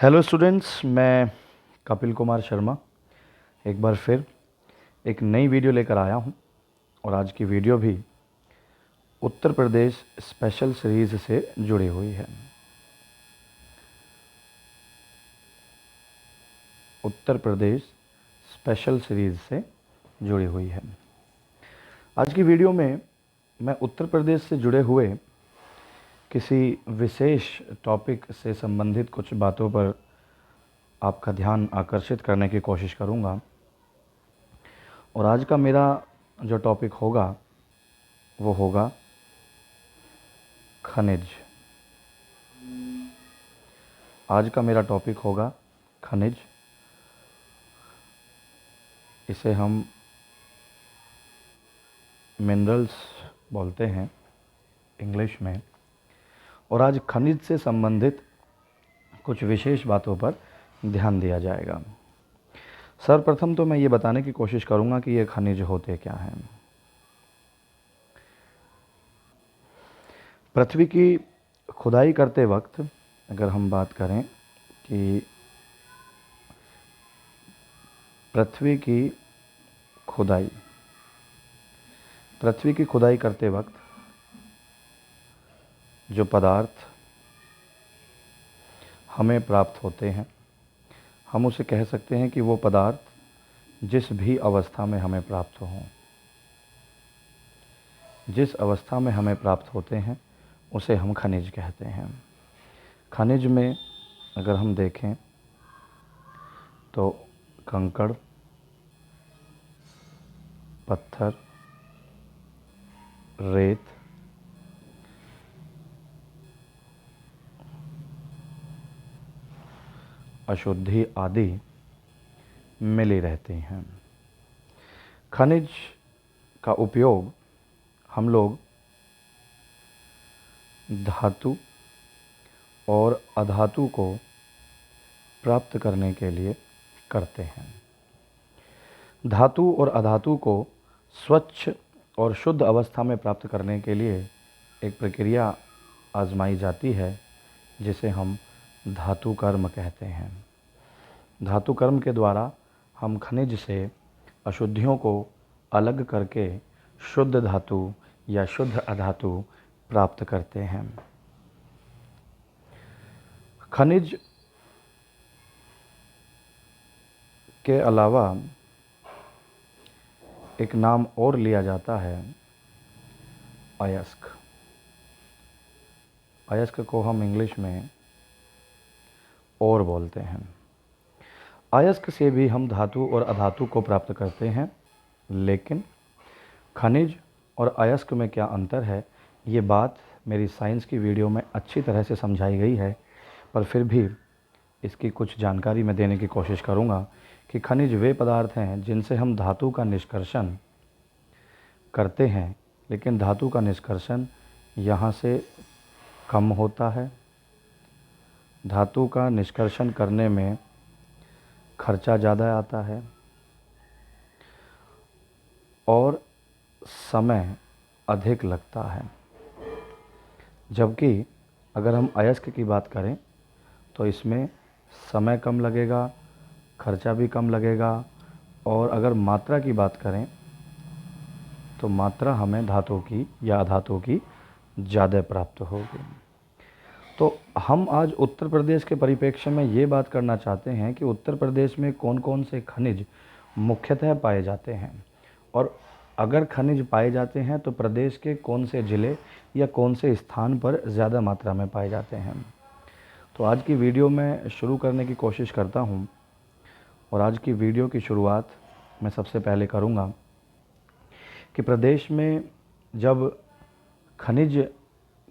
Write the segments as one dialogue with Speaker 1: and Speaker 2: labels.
Speaker 1: Hello students, मैं कपिल कुमार शर्मा एक बार फिर एक नई वीडियो लेकर आया हूं और आज की वीडियो भी उत्तर प्रदेश स्पेशल सीरीज़ से जुड़ी हुई है। उत्तर प्रदेश स्पेशल सीरीज़ से जुड़ी हुई है। आज की वीडियो में मैं उत्तर प्रदेश से जुड़े हुए किसी विशेष टॉपिक से संबंधित कुछ बातों पर आपका ध्यान आकर्षित करने की कोशिश करूंगा। और आज का मेरा जो टॉपिक होगा वो होगा खनिज। आज का मेरा टॉपिक होगा खनिज। इसे हम मिनरल्स बोलते हैं इंग्लिश में। और आज खनिज से संबंधित कुछ विशेष बातों पर ध्यान दिया जाएगा। सर्वप्रथम तो मैं ये बताने की कोशिश करूँगा कि ये खनिज होते क्या हैं। पृथ्वी की खुदाई करते वक्त अगर हम बात करें कि पृथ्वी की खुदाई करते वक्त जो पदार्थ हमें प्राप्त होते हैं, हम उसे कह सकते हैं कि वो पदार्थ जिस भी अवस्था में हमें प्राप्त हों, जिस अवस्था में हमें प्राप्त होते हैं उसे हम खनिज कहते हैं। खनिज में अगर हम देखें तो कंकड़, पत्थर, रेत, अशुद्धि आदि मिली रहती हैं। खनिज का उपयोग हम लोग धातु और अधातु को प्राप्त करने के लिए करते हैं। धातु और अधातु को स्वच्छ और शुद्ध अवस्था में प्राप्त करने के लिए एक प्रक्रिया आजमाई जाती है जिसे हम धातु कर्म कहते हैं। धातु कर्म के द्वारा हम खनिज से अशुद्धियों को अलग करके शुद्ध धातु या शुद्ध अधातु प्राप्त करते हैं। खनिज के अलावा एक नाम और लिया जाता है अयस्क। अयस्क को हम इंग्लिश में और बोलते हैं। अयस्क से भी हम धातु और अधातु को प्राप्त करते हैं, लेकिन खनिज और अयस्क में क्या अंतर है ये बात मेरी साइंस की वीडियो में अच्छी तरह से समझाई गई है, पर फिर भी इसकी कुछ जानकारी मैं देने की कोशिश करूँगा कि खनिज वे पदार्थ हैं जिनसे हम धातु का निष्कर्षण करते हैं, लेकिन धातु का निष्कर्षण यहाँ से कम होता है। धातु का निष्कर्षण करने में खर्चा ज़्यादा आता है और समय अधिक लगता है। जबकि अगर हम अयस्क की बात करें तो इसमें समय कम लगेगा, खर्चा भी कम लगेगा, और अगर मात्रा की बात करें तो मात्रा हमें धातु की या अधातु की ज़्यादा प्राप्त होगी। तो हम आज उत्तर प्रदेश के परिप्रेक्ष्य में ये बात करना चाहते हैं कि उत्तर प्रदेश में कौन कौन से खनिज मुख्यतः पाए जाते हैं, और अगर खनिज पाए जाते हैं तो प्रदेश के कौन से ज़िले या कौन से स्थान पर ज़्यादा मात्रा में पाए जाते हैं। तो आज की वीडियो में शुरू करने की कोशिश करता हूँ, और आज की वीडियो की शुरुआत मैं सबसे पहले करूँगा कि प्रदेश में जब खनिज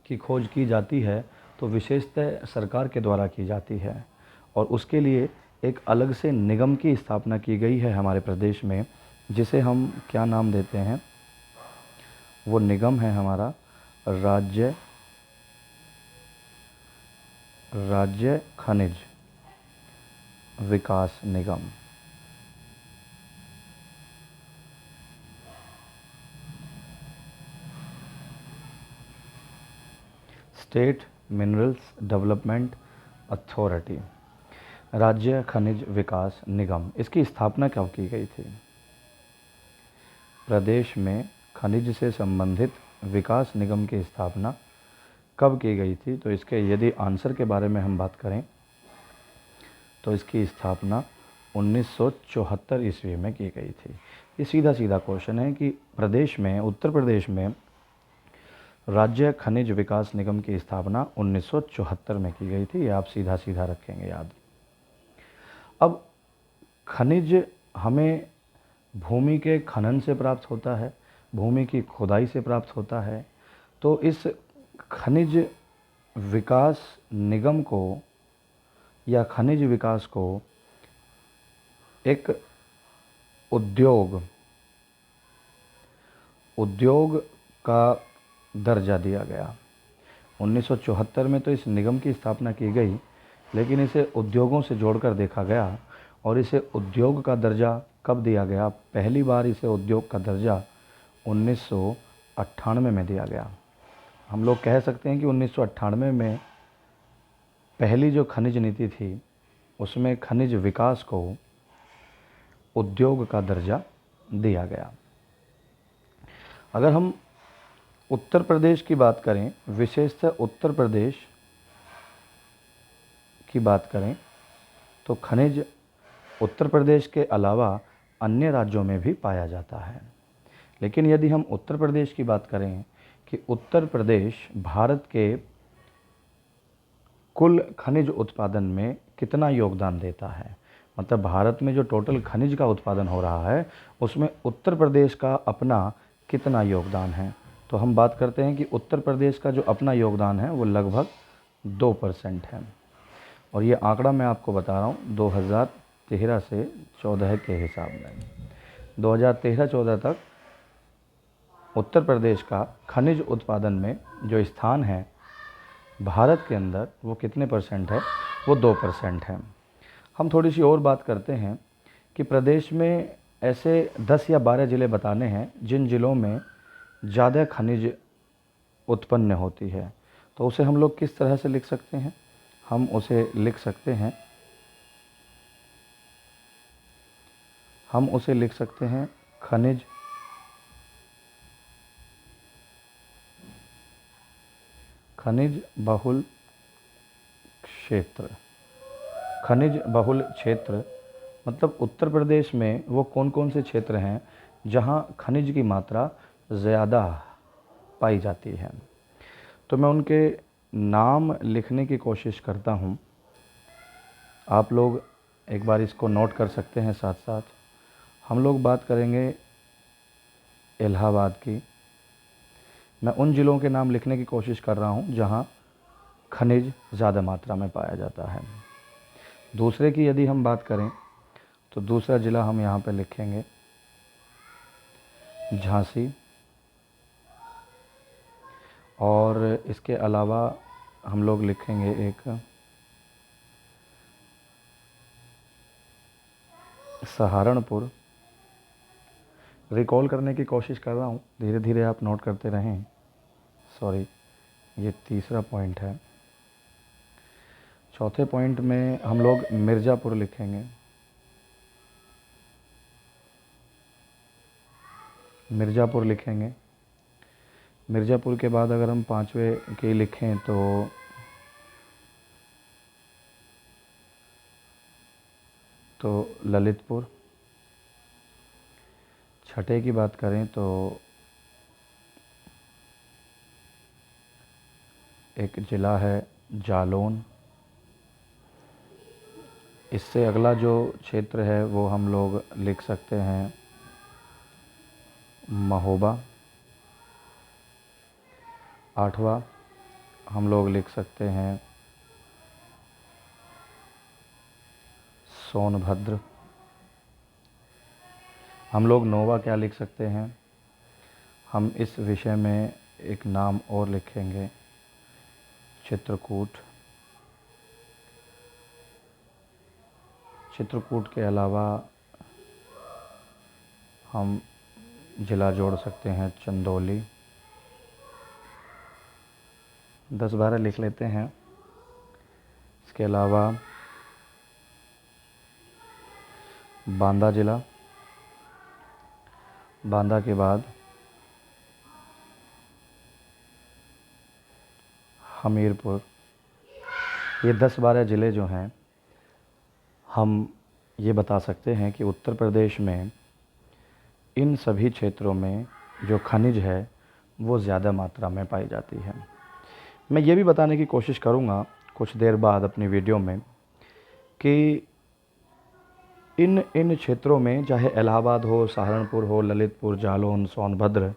Speaker 1: की खोज की जाती है तो विशेषतः सरकार के द्वारा की जाती है, और उसके लिए एक अलग से निगम की स्थापना की गई है हमारे प्रदेश में, जिसे हम क्या नाम देते हैं, वो निगम है हमारा राज्य खनिज विकास निगम। State minerals development authority. राज्य खनिज विकास निगम, इसकी स्थापना कब की गई थी? प्रदेश में खनिज से संबंधित विकास निगम की स्थापना कब की गई थी? तो इसके यदि आंसर के बारे में हम बात करें तो इसकी स्थापना 1974 ईस्वी में की गई थी। ये सीधा सीधा क्वेश्चन है कि प्रदेश में, उत्तर प्रदेश में राज्य खनिज विकास निगम की स्थापना 1974 में की गई थी। ये आप सीधा सीधा रखेंगे याद। अब खनिज हमें भूमि के खनन से प्राप्त होता है, भूमि की खुदाई से प्राप्त होता है। तो इस खनिज विकास निगम को या खनिज विकास को एक उद्योग का दर्जा दिया गया। 1974 में तो इस निगम की स्थापना की गई, लेकिन इसे उद्योगों से जोड़कर देखा गया और इसे उद्योग का दर्जा कब दिया गया? पहली बार इसे उद्योग का दर्जा 1998 में दिया गया। हम लोग कह सकते हैं कि 1998 में पहली जो खनिज नीति थी उसमें खनिज विकास को उद्योग का दर्जा दिया गया। अगर हम उत्तर प्रदेश की बात करें, विशेषतः उत्तर प्रदेश की बात करें तो खनिज उत्तर प्रदेश के अलावा अन्य राज्यों में भी पाया जाता है। लेकिन यदि हम उत्तर प्रदेश की बात करें कि उत्तर प्रदेश भारत के कुल खनिज उत्पादन में कितना योगदान देता है, मतलब भारत में जो टोटल खनिज का उत्पादन हो रहा है उसमें उत्तर प्रदेश का अपना कितना योगदान है, तो हम बात करते हैं कि उत्तर प्रदेश का जो अपना योगदान है वो लगभग 2% है। और ये आंकड़ा मैं आपको बता रहा हूँ 2013 से 14 के हिसाब में। 2013-14 तक उत्तर प्रदेश का खनिज उत्पादन में जो स्थान है भारत के अंदर वो कितने परसेंट है? वो 2% है। हम थोड़ी सी और बात करते हैं कि प्रदेश में ऐसे 10 या 12 ज़िले बताने हैं जिन ज़िलों में ज़्यादा खनिज उत्पन्न होती है। तो उसे हम लोग किस तरह से लिख सकते हैं? हम उसे लिख सकते हैं खनिज बहुल क्षेत्र। खनिज बहुल क्षेत्र मतलब उत्तर प्रदेश में वो कौन कौन से क्षेत्र हैं जहां खनिज की मात्रा ज़्यादा पाई जाती है। तो मैं उनके नाम लिखने की कोशिश करता हूं, आप लोग एक बार इसको नोट कर सकते हैं साथ साथ। हम लोग बात करेंगे इलाहाबाद की। मैं उन ज़िलों के नाम लिखने की कोशिश कर रहा हूं जहां खनिज ज़्यादा मात्रा में पाया जाता है। दूसरे की यदि हम बात करें तो दूसरा ज़िला हम यहाँ पे लिखेंगे झांसी, और इसके अलावा हम लोग लिखेंगे एक सहारनपुर। रिकॉल करने की कोशिश कर रहा हूँ, धीरे धीरे आप नोट करते रहें। सॉरी, ये तीसरा पॉइंट है। चौथे पॉइंट में हम लोग मिर्ज़ापुर लिखेंगे। मिर्ज़ापुर के बाद अगर हम पांचवें के लिखें तो ललितपुर। छठे की बात करें तो एक ज़िला है जालौन। इससे अगला जो क्षेत्र है वो हम लोग लिख सकते हैं महोबा। आठवां हम लोग लिख सकते हैं सोनभद्र। हम लोग नौवां क्या लिख सकते हैं? हम इस विषय में एक नाम और लिखेंगे चित्रकूट। चित्रकूट के अलावा हम ज़िला जोड़ सकते हैं चंदौली। 10-12 लिख लेते हैं। इसके अलावा बांदा जिला, बांदा के बाद हमीरपुर। ये 10-12 ज़िले जो हैं, हम ये बता सकते हैं कि उत्तर प्रदेश में इन सभी क्षेत्रों में जो खनिज है वो ज़्यादा मात्रा में पाई जाती है। मैं ये भी बताने की कोशिश करूँगा कुछ देर बाद अपनी वीडियो में कि इन क्षेत्रों में, चाहे इलाहाबाद हो, सहारनपुर हो, ललितपुर, जालौन, सोनभद्र,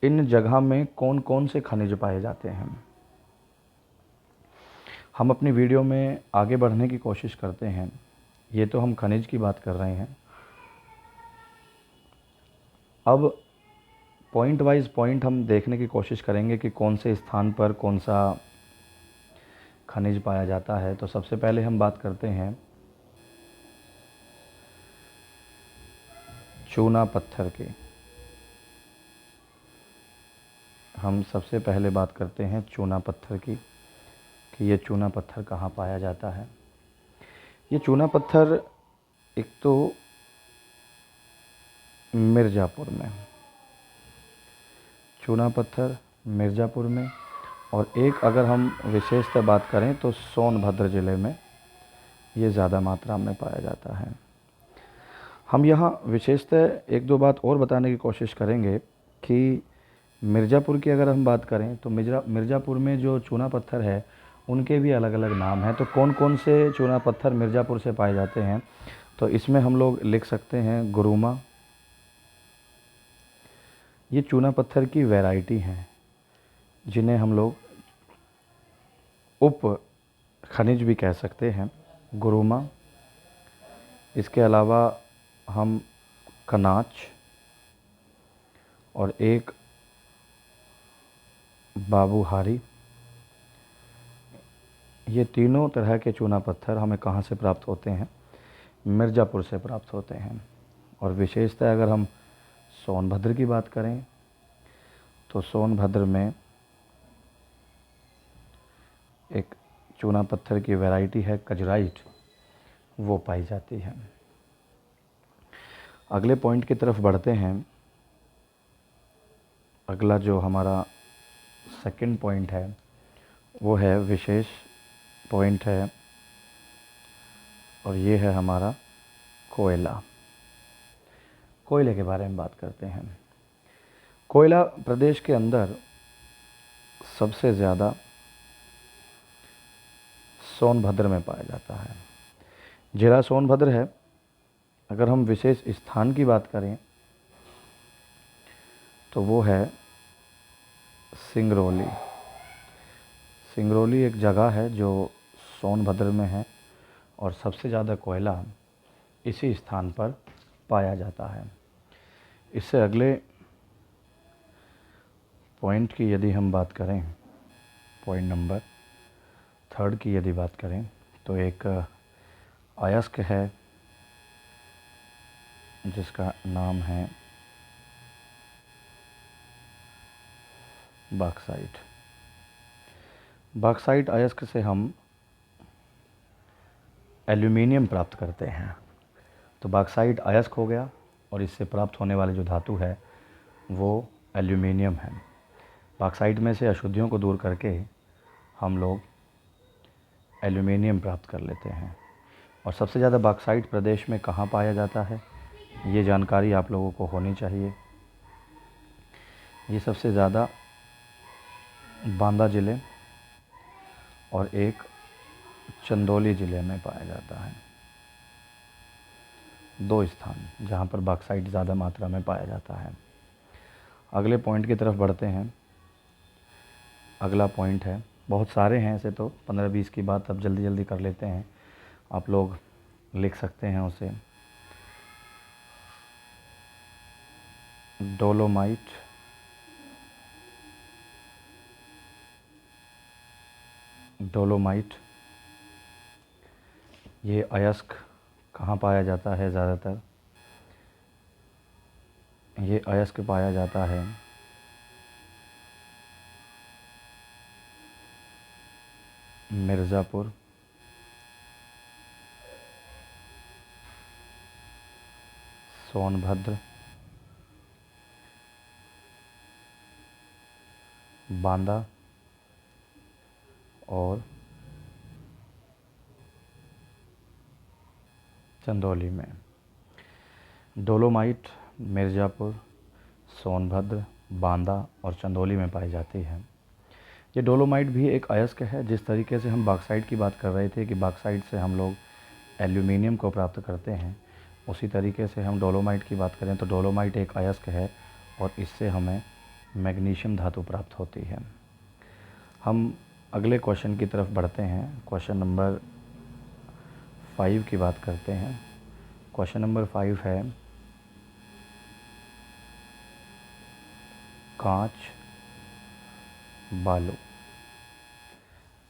Speaker 1: इन जगह में कौन कौन से खनिज पाए जाते हैं। हम अपनी वीडियो में आगे बढ़ने की कोशिश करते हैं। ये तो हम खनिज की बात कर रहे हैं। अब पॉइंट वाइज पॉइंट हम देखने की कोशिश करेंगे कि कौन से स्थान पर कौन सा खनिज पाया जाता है। तो सबसे पहले हम बात करते हैं चूना पत्थर की। हम सबसे पहले बात करते हैं चूना पत्थर की कि ये चूना पत्थर कहाँ पाया जाता है। ये चूना पत्थर एक तो मिर्ज़ापुर में, चूना पत्थर मिर्ज़ापुर में, और एक अगर हम विशेषतः बात करें तो सोनभद्र ज़िले में ये ज़्यादा मात्रा में पाया जाता है। हम यहाँ विशेषतः एक दो बात और बताने की कोशिश करेंगे कि मिर्ज़ापुर की अगर हम बात करें तो मिर्ज़ापुर में जो चूना पत्थर है उनके भी अलग अलग नाम हैं। तो कौन कौन से चूना पत्थर मिर्ज़ापुर से पाए जाते हैं, तो इसमें हम लोग लिख सकते हैं गुरुमा। ये चूना पत्थर की वैरायटी हैं जिन्हें हम लोग उप खनिज भी कह सकते हैं, गुरुमा। इसके अलावा हम कनाच और एक बाबूहारी, ये तीनों तरह के चूना पत्थर हमें कहाँ से प्राप्त होते हैं, मिर्ज़ापुर से प्राप्त होते हैं। और विशेषतः अगर हम सोनभद्र की बात करें तो सोनभद्र में एक चूना पत्थर की वैरायटी है कजराइट, वो पाई जाती है। अगले पॉइंट की तरफ बढ़ते हैं। अगला जो हमारा सेकंड पॉइंट है वो है विशेष पॉइंट है, और ये है हमारा कोयला। कोयले के बारे में बात करते हैं। कोयला प्रदेश के अंदर सबसे ज़्यादा सोनभद्र में पाया जाता है। जिला सोनभद्र है। अगर हम विशेष स्थान की बात करें तो वो है सिंगरौली। सिंगरौली एक जगह है जो सोनभद्र में है, और सबसे ज़्यादा कोयला इसी स्थान पर पाया जाता है। इससे अगले पॉइंट की यदि हम बात करें, पॉइंट नंबर 3 की यदि बात करें तो एक अयस्क है जिसका नाम है बॉक्साइट। बॉक्साइट अयस्क से हम एल्यूमिनियम प्राप्त करते हैं। तो बॉक्साइट अयस्क हो गया, और इससे प्राप्त होने वाली जो धातु है वो एल्यूमिनियम है। बॉक्साइट में से अशुद्धियों को दूर करके हम लोग एल्यूमिनियम प्राप्त कर लेते हैं। और सबसे ज़्यादा बॉक्साइट प्रदेश में कहाँ पाया जाता है, ये जानकारी आप लोगों को होनी चाहिए। ये सबसे ज़्यादा बांदा ज़िले और एक चंदौली ज़िले में पाया जाता है। 2 स्थान जहाँ पर बॉक्साइट ज़्यादा मात्रा में पाया जाता है। अगले पॉइंट की तरफ बढ़ते हैं। अगला पॉइंट है, बहुत सारे हैं ऐसे तो 15-20 की बात अब जल्दी जल्दी कर लेते हैं, आप लोग लिख सकते हैं उसे। डोलोमाइट, डोलोमाइट ये अयस्क कहाँ पाया जाता है ज़्यादातर, ये अयस्क पाया जाता है मिर्ज़ापुर, सोनभद्र, बांदा और चंदौली में। डोलोमाइट मिर्ज़ापुर, सोनभद्र, बांदा और चंदौली में पाई जाती है। ये डोलोमाइट भी एक अयस्क है। जिस तरीके से हम बॉक्साइट की बात कर रहे थे कि बॉक्साइट से हम लोग एल्यूमिनियम को प्राप्त करते हैं, उसी तरीके से हम डोलोमाइट की बात करें तो डोलोमाइट एक अयस्क है और इससे हमें मैग्नीशियम धातु प्राप्त होती है। हम अगले क्वेश्चन की तरफ बढ़ते हैं। क्वेश्चन नंबर 5 की बात करते हैं। क्वेश्चन नंबर 5 है कांच बालू।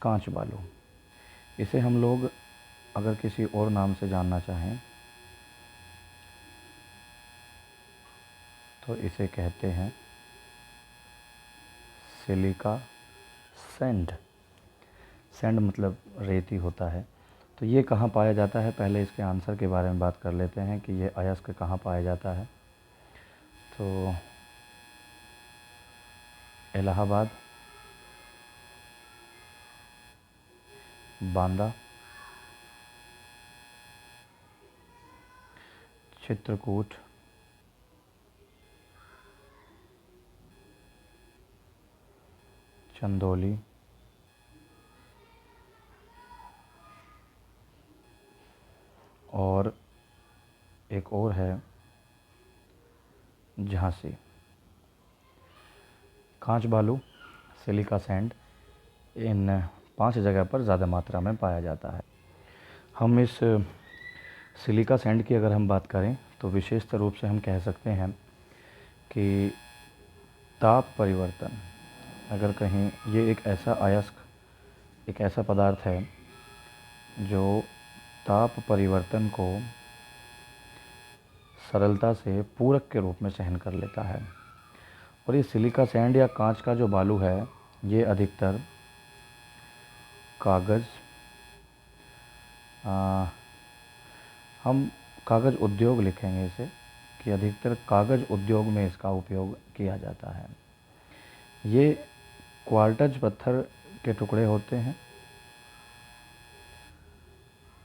Speaker 1: कांच बालू, इसे हम लोग अगर किसी और नाम से जानना चाहें तो इसे कहते हैं सिलिका सैंड। सैंड मतलब रेती होता है। तो ये कहाँ पाया जाता है, पहले इसके आंसर के बारे में बात कर लेते हैं कि ये अयस्क कहाँ पाया जाता है। तो इलाहाबाद, बांदा, चित्रकूट, चंदौली और एक और है झांसी। कांच बालू, सिलिका सैंड, इन 5 जगह पर ज़्यादा मात्रा में पाया जाता है। हम इस सिलिका सैंड की अगर हम बात करें तो विशेष रूप से हम कह सकते हैं कि ताप परिवर्तन, अगर कहीं ये एक ऐसा अयस्क, एक ऐसा पदार्थ है जो ताप परिवर्तन को सरलता से पूरक के रूप में सहन कर लेता है। और ये सिलिका सैंड या कांच का जो बालू है, ये अधिकतर कागज़, हम कागज़ उद्योग लिखेंगे इसे, कि अधिकतर कागज़ उद्योग में इसका उपयोग किया जाता है। ये क्वार्टज पत्थर के टुकड़े होते हैं।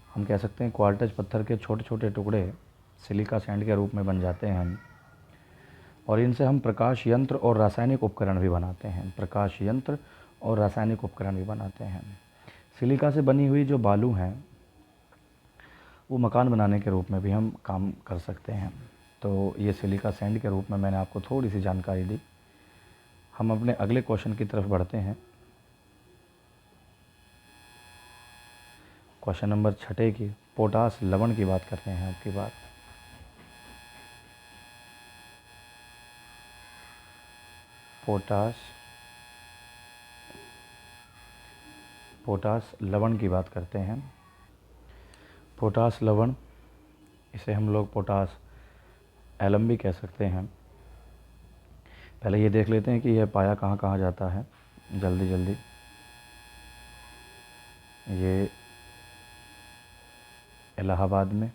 Speaker 1: हम कह सकते हैं क्वार्टज पत्थर के छोटे छोटे टुकड़े सिलिका सैंड के रूप में बन जाते हैं और इनसे हम प्रकाश यंत्र और रासायनिक उपकरण भी बनाते हैं। प्रकाश यंत्र और रासायनिक उपकरण भी बनाते हैं। सिलिका से बनी हुई जो बालू हैं वो मकान बनाने के रूप में भी हम काम कर सकते हैं। तो ये सिलिका सैंड के रूप में मैंने आपको थोड़ी सी जानकारी दी। हम अपने अगले क्वेश्चन की तरफ बढ़ते हैं। क्वेश्चन नंबर 6 की पोटास लवण की बात करते हैं आपकी बात। पोटास लवण की बात करते हैं। पोटास लवण, इसे हम लोग पोटास एलम भी कह सकते हैं। पहले ये देख लेते हैं कि यह पाया कहाँ कहाँ जाता है जल्दी जल्दी। ये इलाहाबाद में,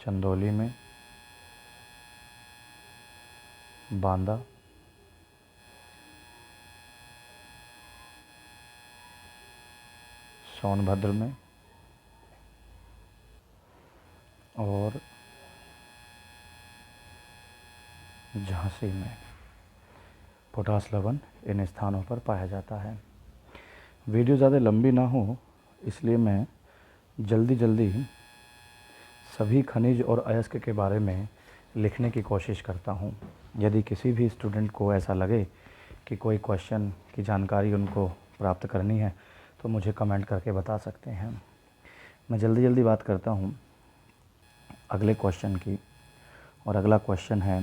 Speaker 1: चंदौली में, बांदा, सोनभद्र में और झांसी में पोटास लवण इन स्थानों पर पाया जाता है। वीडियो ज़्यादा लंबी ना हो इसलिए मैं जल्दी जल्दी सभी खनिज और अयस्क के बारे में लिखने की कोशिश करता हूँ। यदि किसी भी स्टूडेंट को ऐसा लगे कि कोई क्वेश्चन की जानकारी उनको प्राप्त करनी है तो मुझे कमेंट करके बता सकते हैं। मैं जल्दी जल्दी बात करता हूँ अगले क्वेश्चन की। और अगला क्वेश्चन है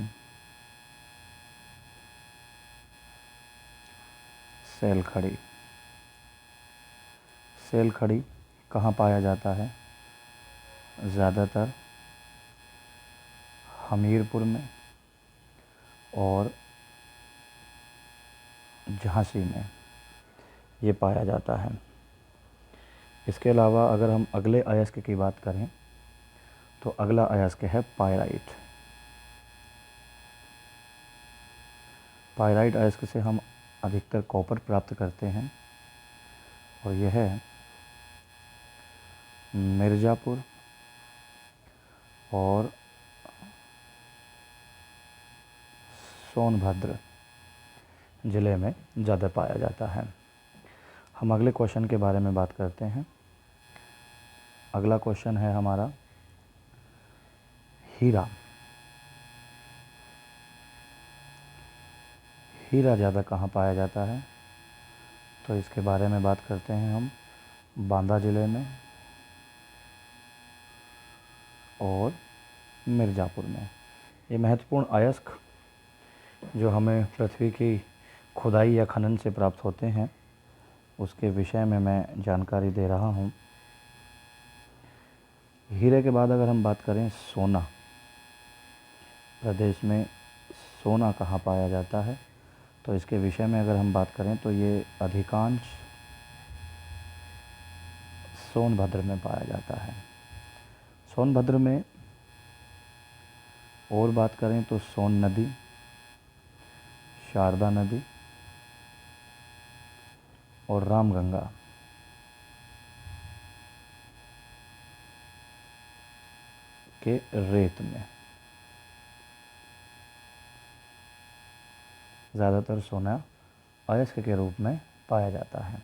Speaker 1: सेल खड़ी। सेल खड़ी कहाँ पाया जाता है? ज़्यादातर हमीरपुर में और झांसी में ये पाया जाता है। इसके अलावा अगर हम अगले अयस्क की बात करें तो अगला अयस्क है पायराइट। पायराइट अयस्क से हम अधिकतर कॉपर प्राप्त करते हैं और यह है मिर्ज़ापुर और सोनभद्र ज़िले में ज़्यादा पाया जाता है। हम अगले क्वेश्चन के बारे में बात करते हैं। अगला क्वेश्चन है हमारा हीरा। हीरा ज़्यादा कहाँ पाया जाता है, तो इसके बारे में बात करते हैं हम बांदा ज़िले में और मिर्ज़ापुर में। ये महत्वपूर्ण अयस्क जो हमें पृथ्वी की खुदाई या खनन से प्राप्त होते हैं उसके विषय में मैं जानकारी दे रहा हूँ। हीरे के बाद अगर हम बात करें सोना, प्रदेश में सोना कहाँ पाया जाता है, तो इसके विषय में अगर हम बात करें तो ये अधिकांश सोनभद्र में पाया जाता है। सोनभद्र में और बात करें तो सोन नदी, शारदा नदी और रामगंगा के रेत में ज़्यादातर सोना अयस्क के रूप में पाया जाता है।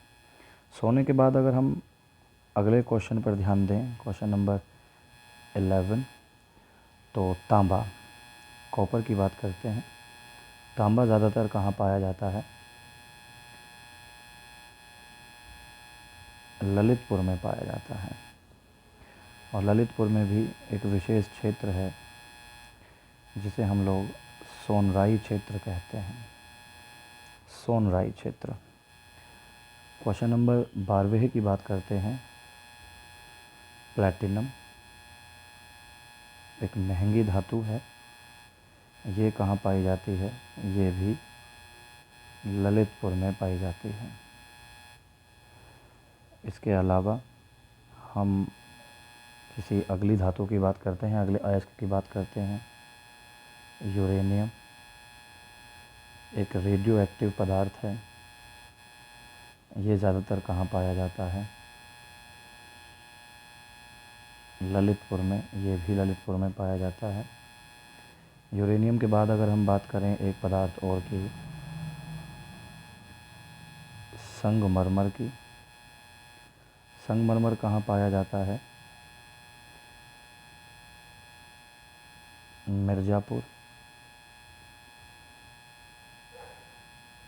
Speaker 1: सोने के बाद अगर हम अगले क्वेश्चन पर ध्यान दें, क्वेश्चन नंबर 11, तो तांबा, कॉपर की बात करते हैं। तांबा ज़्यादातर कहाँ पाया जाता है, ललितपुर में पाया जाता है और ललितपुर में भी एक विशेष क्षेत्र है जिसे हम लोग सोनराई क्षेत्र कहते हैं। सोनराई क्षेत्र। क्वेश्चन नंबर 12 की बात करते हैं। प्लैटिनम एक महंगी धातु है, ये कहाँ पाई जाती है, ये भी ललितपुर में पाई जाती है। इसके अलावा हम किसी अगली धातु की बात करते हैं, अगले अयस्क की बात करते हैं। यूरेनियम एक रेडियो एक्टिव पदार्थ है, ये ज़्यादातर कहाँ पाया जाता है, ललितपुर में, ये भी ललितपुर में पाया जाता है। यूरेनियम के बाद अगर हम बात करें एक पदार्थ और की, संगमरमर की। संगमरमर कहाँ पाया जाता है, मिर्ज़ापुर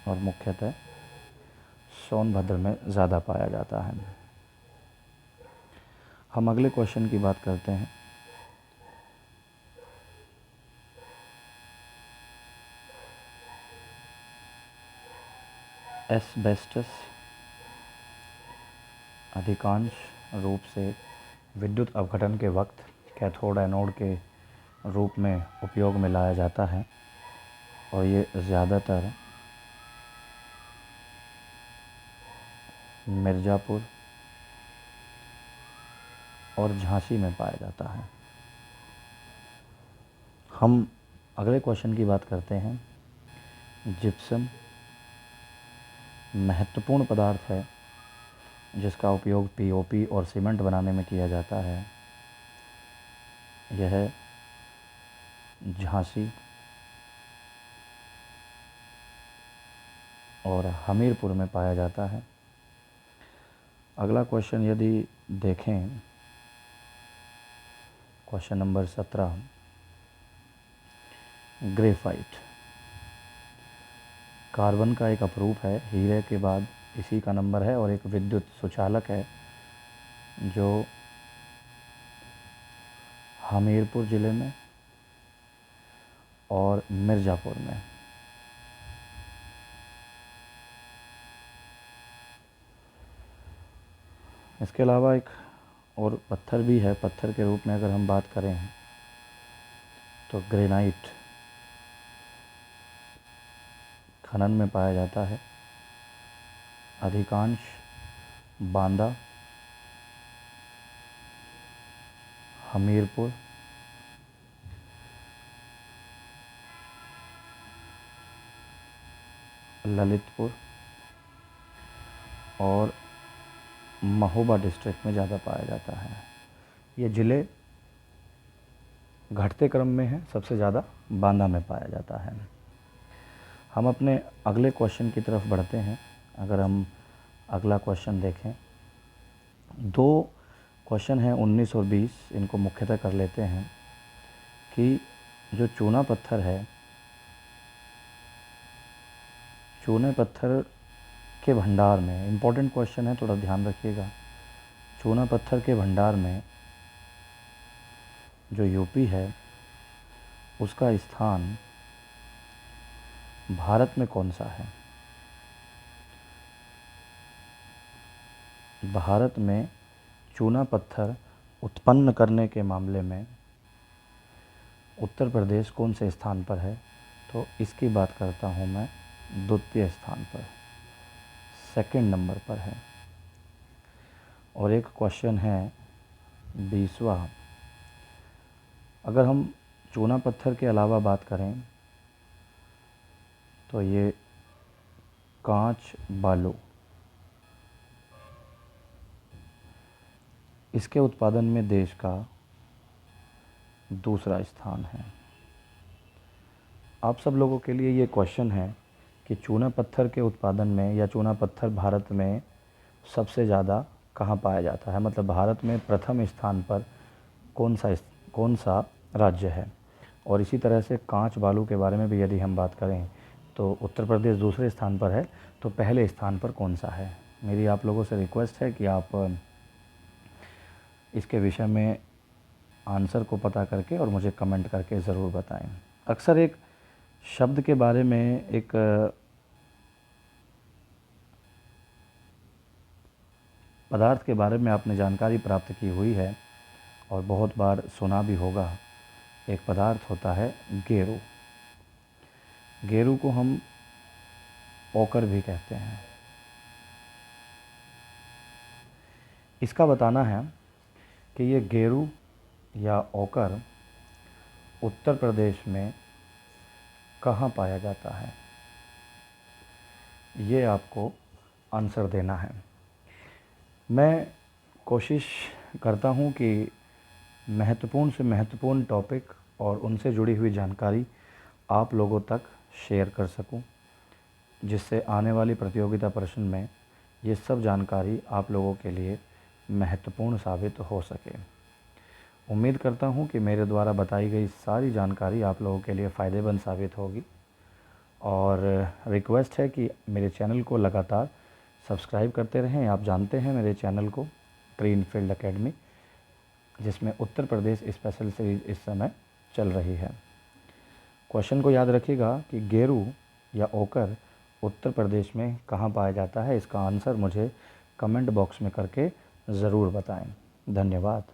Speaker 1: और मुख्यतः सोनभद्र में ज़्यादा पाया जाता है। हम अगले क्वेश्चन की बात करते हैं। एस्बेस्टस अधिकांश रूप से विद्युत अपघटन के वक्त कैथोड एनोड के रूप में उपयोग में लाया जाता है और ये ज़्यादातर मिर्ज़ापुर और झांसी में पाया जाता है। हम अगले क्वेश्चन की बात करते हैं। जिप्सम महत्वपूर्ण पदार्थ है जिसका उपयोग पीओपी और सीमेंट बनाने में किया जाता है। यह झांसी और हमीरपुर में पाया जाता है। अगला क्वेश्चन यदि देखें, क्वेश्चन नंबर 17, ग्रेफाइट कार्बन का एक अपरूप है, हीरे के बाद इसी का नंबर है और एक विद्युत सुचालक है जो हमीरपुर ज़िले में और मिर्ज़ापुर में। इसके अलावा एक और पत्थर भी है। पत्थर के रूप में अगर हम बात करें तो ग्रेनाइट खनन में पाया जाता है। अधिकांश बांदा हमीरपुर, ललितपुर और महोबा डिस्ट्रिक्ट में ज़्यादा पाया जाता है। ये ज़िले घटते क्रम में हैं, सबसे ज़्यादा बांदा में पाया जाता है। हम अपने अगले क्वेश्चन की तरफ बढ़ते हैं। अगर हम अगला क्वेश्चन देखें, 2 क्वेश्चन हैं 19 और 20, इनको मुख्यतः कर लेते हैं कि जो चूना पत्थर है, चूने पत्थर के भंडार में, इम्पोर्टेंट क्वेश्चन है, थोड़ा ध्यान रखिएगा। चूना पत्थर के भंडार में जो यूपी है उसका स्थान भारत में कौन सा है? भारत में चूना पत्थर उत्पन्न करने के मामले में उत्तर प्रदेश कौन से स्थान पर है? तो इसकी बात करता हूँ मैं, द्वितीय स्थान पर, सेकंड नंबर पर है। और एक क्वेश्चन है 20वां, अगर हम चूना पत्थर के अलावा बात करें तो ये कांच बालू, इसके उत्पादन में देश का दूसरा स्थान है। आप सब लोगों के लिए ये क्वेश्चन है कि चूना पत्थर के उत्पादन में या चूना पत्थर भारत में सबसे ज़्यादा कहाँ पाया जाता है, मतलब भारत में प्रथम स्थान पर कौन सा राज्य है। और इसी तरह से कांच बालू के बारे में भी यदि हम बात करें तो उत्तर प्रदेश दूसरे स्थान पर है, तो पहले स्थान पर कौन सा है। मेरी आप लोगों से रिक्वेस्ट है कि आप इसके विषय में आंसर को पता करके और मुझे कमेंट करके ज़रूर बताएं। अक्सर एक शब्द के बारे में, एक पदार्थ के बारे में आपने जानकारी प्राप्त की हुई है और बहुत बार सुना भी होगा। एक पदार्थ होता है गेरू। गेरू को हम ओकर भी कहते हैं। इसका बताना है कि ये गेरू या ओकर उत्तर प्रदेश में कहाँ पाया जाता है, ये आपको आंसर देना है। मैं कोशिश करता हूँ कि महत्वपूर्ण से महत्वपूर्ण टॉपिक और उनसे जुड़ी हुई जानकारी आप लोगों तक शेयर कर सकूं, जिससे आने वाली प्रतियोगिता प्रश्न में ये सब जानकारी आप लोगों के लिए महत्वपूर्ण साबित हो सके। उम्मीद करता हूँ कि मेरे द्वारा बताई गई सारी जानकारी आप लोगों के लिए फ़ायदेमंद साबित होगी और रिक्वेस्ट है कि मेरे चैनल को लगातार सब्सक्राइब करते रहें। आप जानते हैं मेरे चैनल को, ग्रीनफील्ड एकेडमी, जिसमें उत्तर प्रदेश स्पेशल सीरीज इस समय चल रही है। क्वेश्चन को याद रखिएगा कि गेरू या ओकर उत्तर प्रदेश में कहाँ पाया जाता है। इसका आंसर मुझे कमेंट बॉक्स में करके ज़रूर बताएं। धन्यवाद।